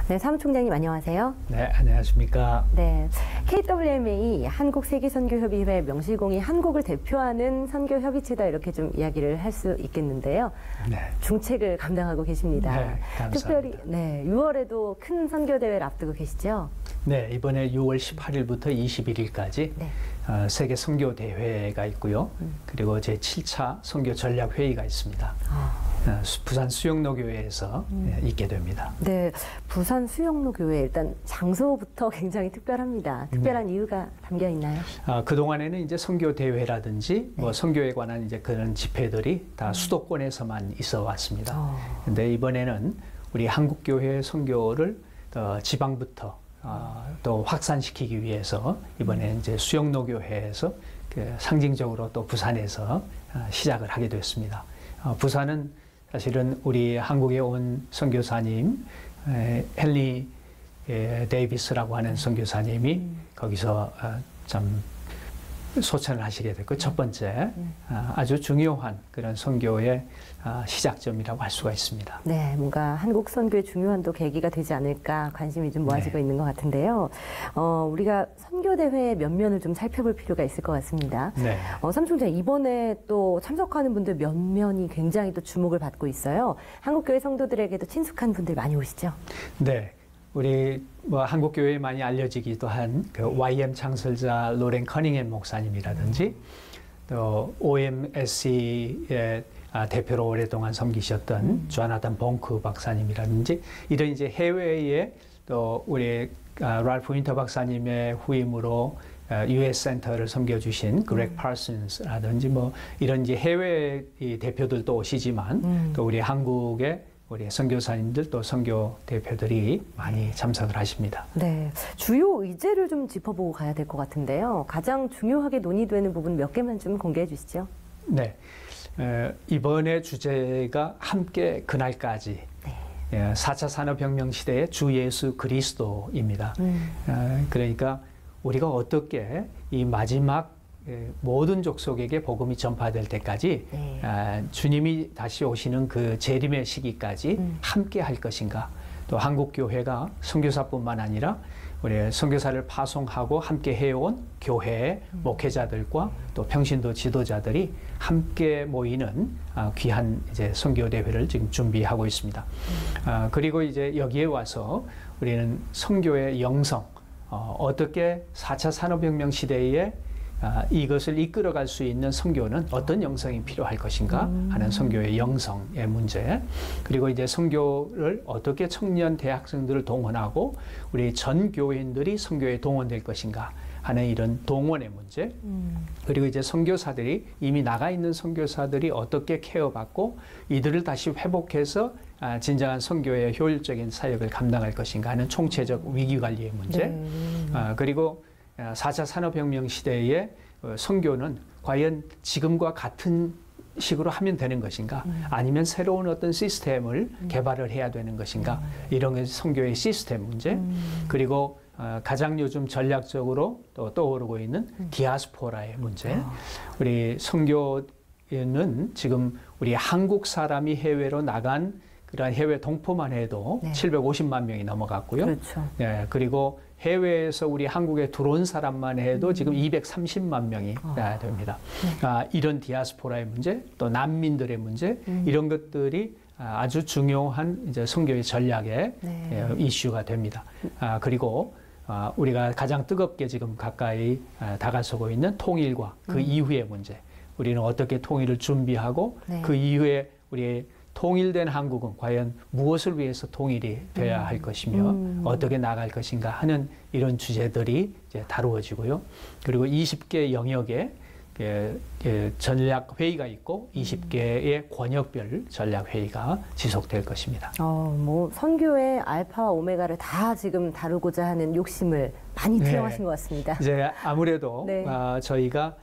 네, 사무총장님 안녕하세요. 네, 안녕하십니까. 네, KWMA 한국세계선교협의회 명실공히 한국을 대표하는 선교협의체다 이렇게 좀 이야기를 할 수 있겠는데요. 네. 중책을 감당하고 계십니다. 네, 감사합니다. 특별히 6월에도 큰 선교대회를 앞두고 계시죠? 네, 이번에 6월 18일부터 21일까지 네. 세계 선교 대회가 있고요. 그리고 제7차 선교 전략 회의가 있습니다. 부산 수영로교회에서 있게 됩니다. 네, 부산 수영로교회 일단 장소부터 굉장히 특별합니다. 특별한 이유가 담겨 있나요? 그동안에는 이제 선교 대회라든지 뭐 선교에 관한 이제 그런 집회들이 다 수도권에서만 있어 왔습니다. 근데 이번에는 우리 한국교회 선교를 지방부터 또 확산시키기 위해서 이번에 이제 수영로교회에서 상징적으로 또 부산에서 시작을 하게 됐습니다. 부산은 사실은 우리 한국에 온 선교사님 헨리 데이비스라고 하는 선교사님이 거기서 참 소천을 하시게 됐고 첫 번째 아주 중요한 그런 선교의 시작점이라고 할 수가 있습니다. 네, 뭔가 한국 선교의 중요한 또 계기가 되지 않을까 관심이 좀 모아지고 있는 것 같은데요. 우리가 선교 대회 면면을 좀 살펴볼 필요가 있을 것 같습니다. 네. 사무총장 이번에 또 참석하는 분들 면면이 굉장히 또 주목을 받고 있어요. 한국교회 성도들에게도 친숙한 분들 많이 오시죠? 네. 우리 뭐 한국 교회에 많이 알려지기도 한 그 YM 창설자 로렌 커닝햄 목사님이라든지 또 OMSC의 대표로 오랫동안 섬기셨던 조나단 봉크 박사님이라든지 이런 이제 해외에 또 우리 랄프 윈터 박사님의 후임으로 US 센터를 섬겨주신 그렉 파슨스라든지 뭐 이런 이제 해외 대표들도 오시지만 또 우리 한국의 우리 선교사님들 또 선교 대표들이 많이 참석을 하십니다. 네, 주요 의제를 좀 짚어보고 가야 될 것 같은데요. 가장 중요하게 논의되는 부분 몇 개만 좀 공개해 주시죠. 네, 이번에 주제가 함께 그날까지 4차 산업혁명 시대의 주 예수 그리스도입니다. 그러니까 우리가 어떻게 이 마지막 모든 족속에게 복음이 전파될 때까지 주님이 다시 오시는 그 재림의 시기까지 함께 할 것인가. 또 한국교회가 선교사뿐만 아니라 우리 선교사를 파송하고 함께 해온 교회의 목회자들과 또 평신도 지도자들이 함께 모이는 귀한 이제 선교대회를 지금 준비하고 있습니다. 그리고 이제 여기에 와서 우리는 선교의 영성, 어떻게 4차 산업혁명 시대에 이것을 이끌어갈 수 있는 선교는 어떤 영성이 필요할 것인가 하는 선교의 영성의 문제, 그리고 이제 선교를 어떻게 청년 대학생들을 동원하고 우리 전 교인들이 선교에 동원될 것인가 하는 이런 동원의 문제, 그리고 이제 선교사들이 이미 나가 있는 선교사들이 어떻게 케어받고 이들을 다시 회복해서 진정한 선교의 효율적인 사역을 감당할 것인가 하는 총체적 위기관리의 문제, 그리고 4차 산업혁명 시대의 선교는 과연 지금과 같은 식으로 하면 되는 것인가, 아니면 새로운 어떤 시스템을 개발을 해야 되는 것인가, 이런 게 선교의 시스템 문제, 그리고 가장 요즘 전략적으로 또 떠오르고 있는 디아스포라의 문제. 우리 선교는 지금 우리 한국 사람이 해외로 나간 그런 해외 동포만 해도 750만 명이 넘어갔고요. 그렇죠. 네, 그리고 해외에서 우리 한국에 들어온 사람만 해도 지금 230만 명이 됩니다. 이런 디아스포라의 문제, 또 난민들의 문제, 이런 것들이 아주 중요한 이제 선교의 전략의 이슈가 됩니다. 그리고 우리가 가장 뜨겁게 지금 가까이 다가서고 있는 통일과 그 이후의 문제, 우리는 어떻게 통일을 준비하고 그 이후에 우리 통일된 한국은 과연 무엇을 위해서 통일이 돼야 할 것이며 어떻게 나갈 것인가 하는 이런 주제들이 이제 다루어지고요. 그리고 20개 영역의 전략 회의가 있고 20개의 권역별 전략 회의가 지속될 것입니다. 뭐 선교의 알파와 오메가를 다 지금 다루고자 하는 욕심을 많이 투영하신 것 같습니다. 이제 아무래도 저희가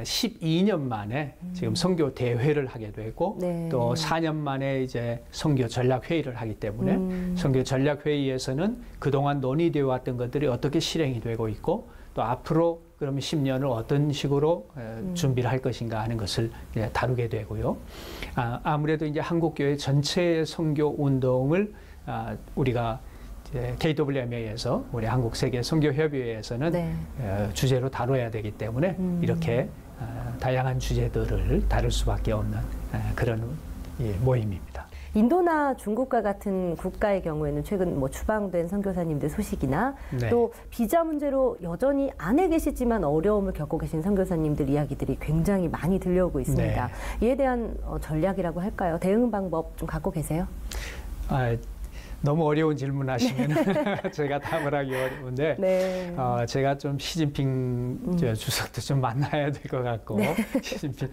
12년 만에 지금 선교 대회를 하게 되고 또 4년 만에 이제 선교 전략 회의를 하기 때문에 선교 전략 회의에서는 그동안 논의되어 왔던 것들이 어떻게 실행이 되고 있고 또 앞으로 그러면 10년을 어떤 식으로 준비를 할 것인가 하는 것을 다루게 되고요. 아무래도 이제 한국교회 전체의 선교 운동을 우리가 KWMA에서 우리 한국 세계 선교협의회에서는 네. 주제로 다뤄야 되기 때문에 이렇게 다양한 주제들을 다룰 수밖에 없는 그런 모임입니다. 인도나 중국과 같은 국가의 경우에는 최근 뭐 추방된 선교사님들 소식이나 네. 또 비자 문제로 여전히 안에 계시지만 어려움을 겪고 계신 선교사님들 이야기들이 굉장히 많이 들려오고 있습니다. 네. 이에 대한 전략이라고 할까요? 대응 방법 좀 갖고 계세요? 너무 어려운 질문하시면 제가 답을 하기 어려운데 네. 제가 좀 시진핑 주석도 좀 만나야 될 것 같고 네. 시진핑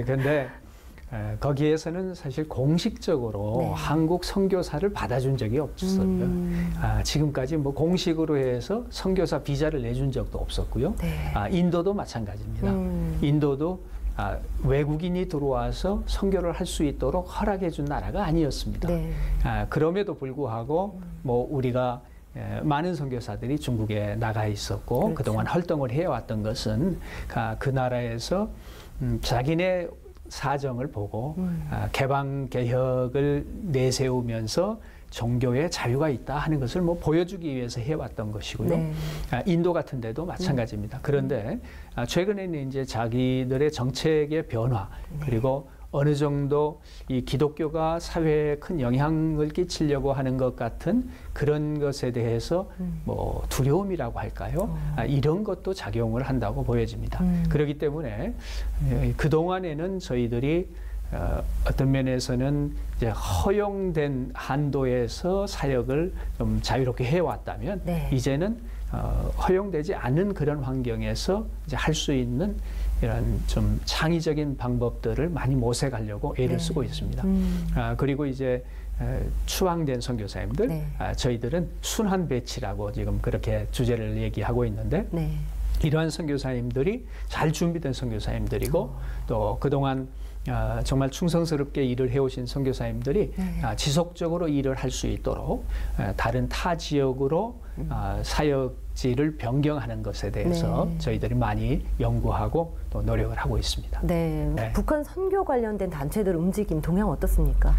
근데 거기에서는 사실 공식적으로 네. 한국 선교사를 받아준 적이 없었어요. 지금까지 뭐 공식으로 해서 선교사 비자를 내준 적도 없었고요. 네. 인도도 마찬가지입니다. 인도도 외국인이 들어와서 선교를 할 수 있도록 허락해 준 나라가 아니었습니다. 네. 그럼에도 불구하고 뭐 우리가 많은 선교사들이 중국에 나가 있었고 그렇죠. 그동안 활동을 해왔던 것은 그 나라에서 자기네 사정을 보고 개방 개혁을 내세우면서 종교의 자유가 있다 하는 것을 뭐 보여주기 위해서 해왔던 것이고요. 네. 인도 같은 데도 마찬가지입니다. 그런데 최근에는 이제 자기들의 정책의 변화 그리고 어느 정도 이 기독교가 사회에 큰 영향을 끼치려고 하는 것 같은 그런 것에 대해서 뭐 두려움이라고 할까요? 이런 것도 작용을 한다고 보여집니다. 그렇기 때문에 그동안에는 저희들이 어떤 면에서는 이제 허용된 한도에서 사역을 좀 자유롭게 해왔다면 네. 이제는 허용되지 않는 그런 환경에서 이제 할 수 있는 이런 좀 창의적인 방법들을 많이 모색하려고 애를 네. 쓰고 있습니다. 그리고 이제 추방된 선교사님들, 네. 저희들은 순환 배치라고 지금 그렇게 주제를 얘기하고 있는데 네. 이러한 선교사님들이 잘 준비된 선교사님들이고 또 그동안 정말 충성스럽게 일을 해오신 선교사님들이 지속적으로 일을 할 수 있도록 다른 타 지역으로 사역지를 변경하는 것에 대해서 네. 저희들이 많이 연구하고 또 노력을 하고 있습니다. 네. 네. 북한 선교 관련된 단체들 움직임 동향 어떻습니까?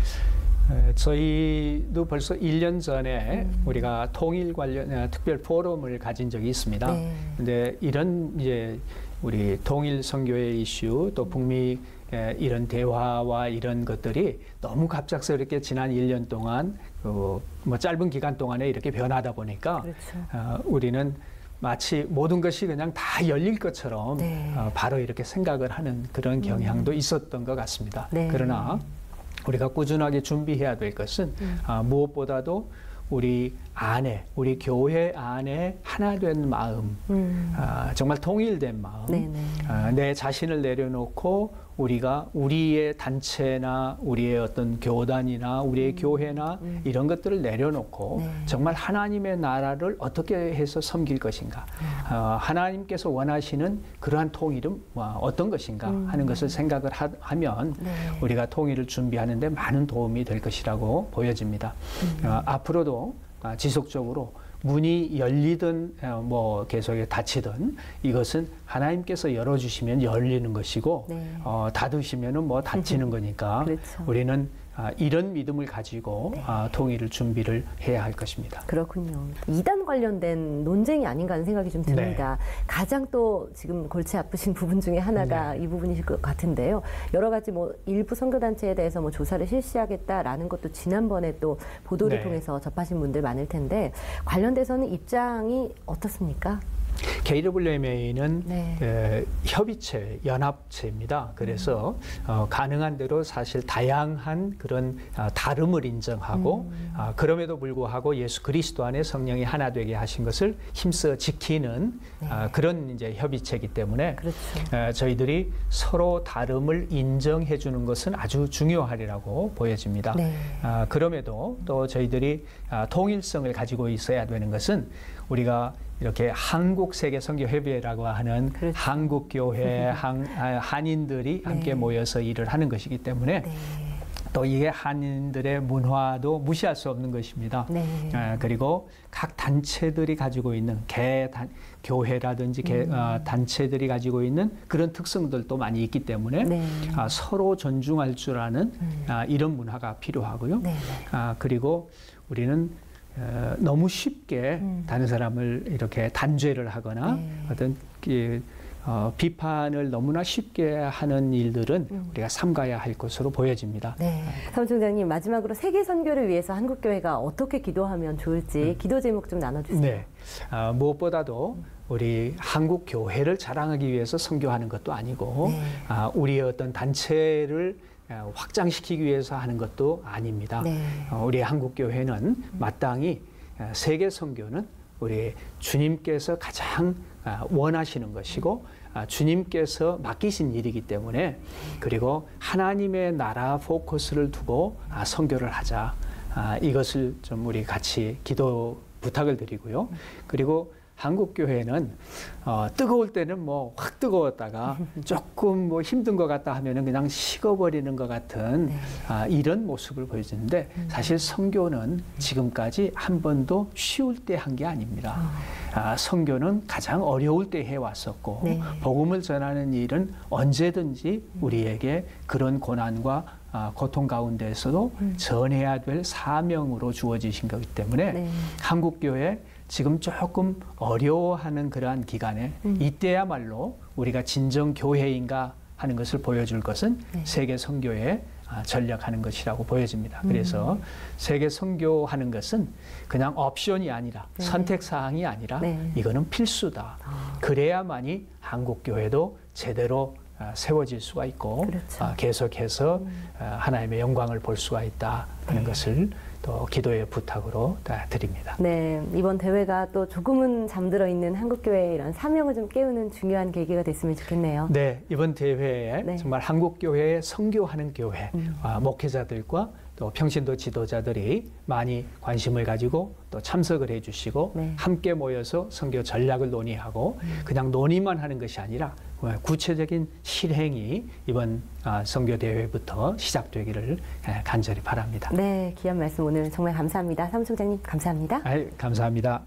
저희도 벌써 1년 전에 우리가 통일 관련 특별 포럼을 가진 적이 있습니다. 네. 근데 이런 이제 우리 통일 선교의 이슈 또 북미 이런 대화와 이런 것들이 너무 갑작스럽게 지난 1년 동안 뭐 짧은 기간 동안에 이렇게 변하다 보니까 그렇죠. 우리는 마치 모든 것이 그냥 다 열릴 것처럼 네. 바로 이렇게 생각을 하는 그런 경향도 있었던 것 같습니다. 네. 그러나 우리가 꾸준하게 준비해야 될 것은 무엇보다도 우리 안에, 우리 교회 안에 하나 된 마음, 정말 통일된 마음, 네네. 내 자신을 내려놓고 우리가 우리의 단체나 우리의 어떤 교단이나 우리의 교회나 이런 것들을 내려놓고 네. 정말 하나님의 나라를 어떻게 해서 섬길 것인가, 하나님께서 원하시는 그러한 통일은 어떤 것인가 하는 것을 생각을 하면 네. 우리가 통일을 준비하는 데 많은 도움이 될 것이라고 보여집니다. 앞으로도 지속적으로 문이 열리든 뭐 계속 닫히든 이것은 하나님께서 열어주시면 열리는 것이고 네. 닫으시면은 뭐 닫히는 거니까 그렇죠. 우리는 이런 믿음을 가지고 네. 통일을 준비를 해야 할 것입니다. 그렇군요. 이단 관련된 논쟁이 아닌가 하는 생각이 좀 듭니다. 가장 또 지금 골치 아프신 부분 중에 하나가 이 부분이실 것 같은데요. 여러 가지 뭐 일부 선교단체에 대해서 뭐 조사를 실시하겠다라는 것도 지난번에 또 보도를 통해서 접하신 분들 많을 텐데 관련돼서는 입장이 어떻습니까? KWMA는 네. 협의체, 연합체입니다. 그래서 가능한 대로 사실 다양한 그런 다름을 인정하고 그럼에도 불구하고 예수 그리스도 안에 성령이 하나 되게 하신 것을 힘써 지키는 그런 이제 협의체이기 때문에 그렇죠. 저희들이 서로 다름을 인정해 주는 것은 아주 중요하리라고 보여집니다. 네. 그럼에도 또 저희들이 통일성을 가지고 있어야 되는 것은 우리가 이렇게 한국 세계 선교협의회라고 하는 그렇죠. 한국 교회 한인들이 함께 모여서 일을 하는 것이기 때문에 네. 또 이게 한인들의 문화도 무시할 수 없는 것입니다. 네. 그리고 각 단체들이 가지고 있는 교회라든지 단체들이 가지고 있는 그런 특성들도 많이 있기 때문에 네. 서로 존중할 줄 아는 이런 문화가 필요하고요. 네. 그리고 우리는 너무 쉽게 다른 사람을 이렇게 단죄를 하거나 네. 어떤 비판을 너무나 쉽게 하는 일들은 우리가 삼가야 할 것으로 보여집니다. 네. 사무총장님, 마지막으로 세계 선교를 위해서 한국교회가 어떻게 기도하면 좋을지 기도 제목 좀 나눠주세요. 네. 무엇보다도 우리 한국 교회를 자랑하기 위해서 선교하는 것도 아니고 네. 우리의 어떤 단체를 확장시키기 위해서 하는 것도 아닙니다. 네. 우리 한국 교회는 마땅히 세계 선교는 우리 주님께서 가장 원하시는 것이고 주님께서 맡기신 일이기 때문에 그리고 하나님의 나라 포커스를 두고 선교를 하자. 이것을 좀 우리 같이 기도 부탁을 드리고요. 그리고 한국 교회는 뜨거울 때는 뭐 확 뜨거웠다가 조금 뭐 힘든 것 같다 하면은 그냥 식어버리는 것 같은 네. 이런 모습을 보여주는데 사실 선교는 지금까지 한 번도 쉬울 때 한 게 아닙니다. 선교는 가장 어려울 때 해왔었고 네. 복음을 전하는 일은 언제든지 우리에게 그런 고난과 고통 가운데서도 전해야 될 사명으로 주어지신 거기 때문에 네. 한국교회 지금 조금 어려워하는 그러한 기간에 이때야말로 우리가 진정 교회인가 하는 것을 보여줄 것은 네. 세계 선교에 전략하는 것이라고 보여집니다. 그래서 세계 선교하는 것은 그냥 옵션이 아니라 네. 선택 사항이 아니라 네. 이거는 필수다. 그래야만이 한국 교회도 제대로 세워질 수가 있고 그렇죠. 계속해서 하나님의 영광을 볼 수가 있다 하는 것을 또 기도의 부탁으로 드립니다. 네, 이번 대회가 또 조금은 잠들어 있는 한국교회의 이런 사명을 좀 깨우는 중요한 계기가 됐으면 좋겠네요. 네, 이번 대회에 네. 정말 한국교회의 선교하는 교회 목회자들과 또 평신도 지도자들이 많이 관심을 가지고 또 참석을 해주시고 네. 함께 모여서 선교 전략을 논의하고 그냥 논의만 하는 것이 아니라 구체적인 실행이 이번 선교 대회부터 시작되기를 간절히 바랍니다. 네, 귀한 말씀 오늘 정말 감사합니다. 사무총장님 감사합니다. 감사합니다.